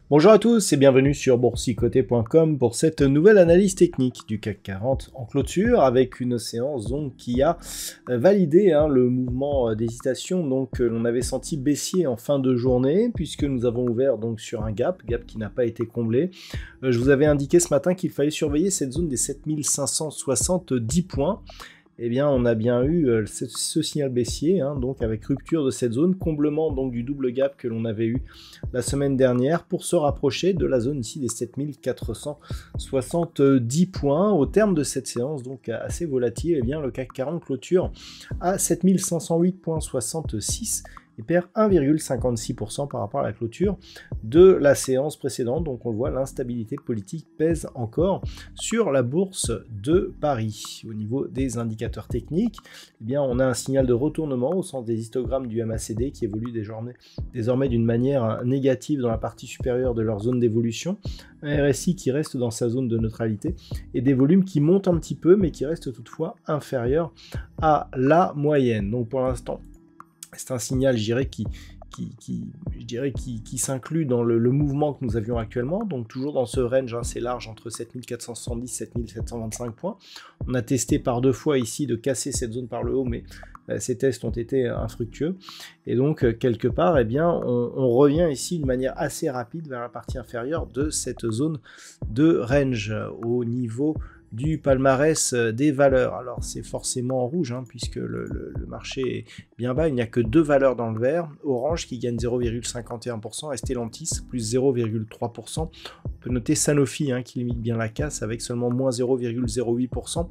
Bonjour à tous et bienvenue sur boursicoté.com pour cette nouvelle analyse technique du CAC 40 en clôture avec une séance donc qui a validé le mouvement d'hésitation donc que l'on avait senti baissier en fin de journée puisque nous avons ouvert donc sur un gap qui n'a pas été comblé. Je vous avais indiqué ce matin qu'il fallait surveiller cette zone des 7570 points. Eh bien, on a bien eu ce signal baissier, donc avec rupture de cette zone, comblement donc du double gap que l'on avait eu la semaine dernière pour se rapprocher de la zone ici des 7470 points. Au terme de cette séance, donc assez volatile, eh bien, le CAC 40 clôture à 7508,66 et perd 1,56% par rapport à la clôture de la séance précédente. Donc on le voit, l'instabilité politique pèse encore sur la bourse de Paris. Au niveau des indicateurs techniques, eh bien, on a un signal de retournement au sens des histogrammes du MACD qui évolue désormais d'une manière négative dans la partie supérieure de leur zone d'évolution. Un RSI qui reste dans sa zone de neutralité et des volumes qui montent un petit peu mais qui restent toutefois inférieurs à la moyenne. Donc pour l'instant, c'est un signal, je dirais, qui s'inclut dans le mouvement que nous avions actuellement, donc toujours dans ce range assez large entre 7470 et 7725 points. On a testé par deux fois ici de casser cette zone par le haut, mais ces tests ont été infructueux. Et donc, quelque part, eh bien, on revient ici de manière assez rapide vers la partie inférieure de cette zone de range au niveau du palmarès des valeurs. Alors c'est forcément en rouge puisque le marché est bien bas, il n'y a que deux valeurs dans le vert, Orange qui gagne 0,51%, Stellantis plus 0,3%, on peut noter Sanofi qui limite bien la casse avec seulement moins 0,08%.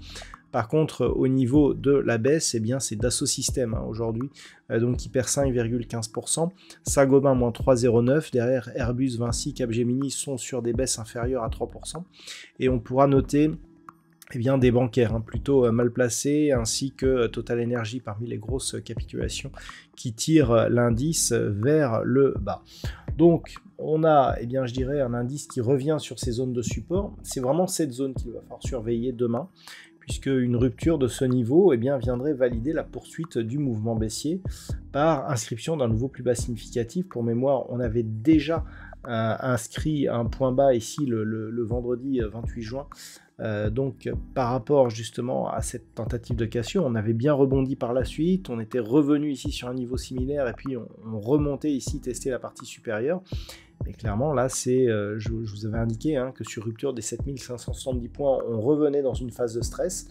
Par contre, au niveau de la baisse, eh bien c'est Dassault Systèmes aujourd'hui, donc qui perd 5,15%, Saint-Gobain moins 3,09%, derrière Airbus, Vinci, Capgemini sont sur des baisses inférieures à 3%, et on pourra noter des bancaires plutôt mal placés, ainsi que Total Energy parmi les grosses capitulations qui tirent l'indice vers le bas. Donc on a, je dirais, un indice qui revient sur ces zones de support. C'est vraiment cette zone qu'il va falloir surveiller demain, puisque une rupture de ce niveau viendrait valider la poursuite du mouvement baissier par inscription d'un nouveau plus bas significatif. Pour mémoire, on avait déjà inscrit un point bas ici le vendredi 28 juin. Donc par rapport justement à cette tentative de cassure, on avait bien rebondi par la suite, on était revenu ici sur un niveau similaire et puis on remontait ici tester la partie supérieure. Mais clairement là c'est, je vous avais indiqué que sur rupture des 7570 points, on revenait dans une phase de stress.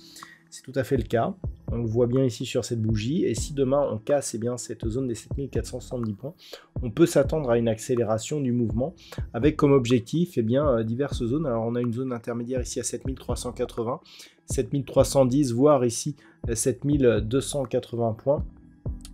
C'est tout à fait le cas, on le voit bien ici sur cette bougie, et si demain on casse cette zone des 7470 points, on peut s'attendre à une accélération du mouvement, avec comme objectif diverses zones. Alors on a une zone intermédiaire ici à 7380, 7310, voire ici 7280 points.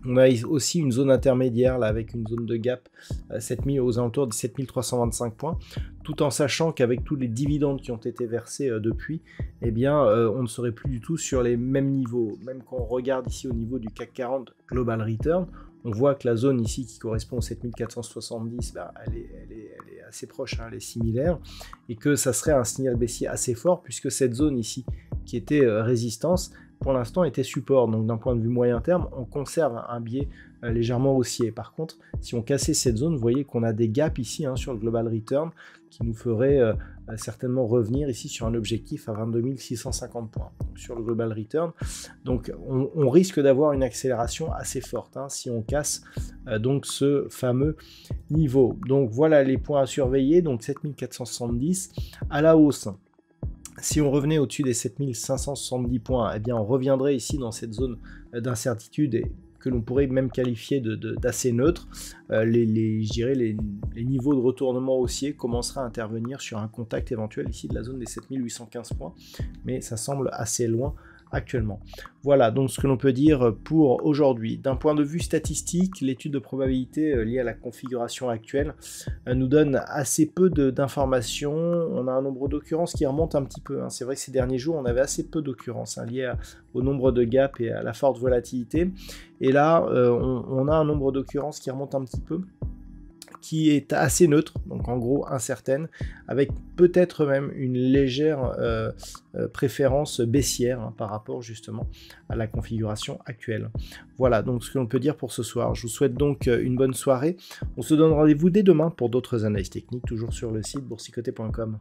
On a aussi une zone intermédiaire là avec une zone de gap aux alentours de 7325 points, tout en sachant qu'avec tous les dividendes qui ont été versés depuis, on ne serait plus du tout sur les mêmes niveaux. Même quand on regarde ici au niveau du CAC 40 Global Return, on voit que la zone ici qui correspond aux 7470, elle est assez proche, elle est similaire, et que ça serait un signal baissier assez fort, puisque cette zone ici qui était résistance, pour l'instant était support. Donc d'un point de vue moyen terme, on conserve un biais légèrement haussier. Par contre, si on cassait cette zone, vous voyez qu'on a des gaps ici sur le Global Return qui nous ferait certainement revenir ici sur un objectif à 22 650 points sur le Global Return. Donc on risque d'avoir une accélération assez forte si on casse donc ce fameux niveau. Donc voilà les points à surveiller. Donc 7470 à la hausse. Si on revenait au-dessus des 7570 points, on reviendrait ici dans cette zone d'incertitude que l'on pourrait même qualifier d'assez neutre. Les niveaux de retournement haussier commenceraient à intervenir sur un contact éventuel ici de la zone des 7815 points, mais ça semble assez loin actuellement. Voilà donc ce que l'on peut dire pour aujourd'hui. D'un point de vue statistique, l'étude de probabilité liée à la configuration actuelle nous donne assez peu d'informations. On a un nombre d'occurrences qui remonte un petit peu. C'est vrai que ces derniers jours, on avait assez peu d'occurrences liées au nombre de gaps et à la forte volatilité. Et là, on a un nombre d'occurrences qui remonte un petit peu, qui est assez neutre, donc en gros incertaine, avec peut-être même une légère préférence baissière par rapport justement à la configuration actuelle. Voilà donc ce que l'on peut dire pour ce soir. Je vous souhaite donc une bonne soirée. On se donne rendez-vous dès demain pour d'autres analyses techniques, toujours sur le site boursicoté.com.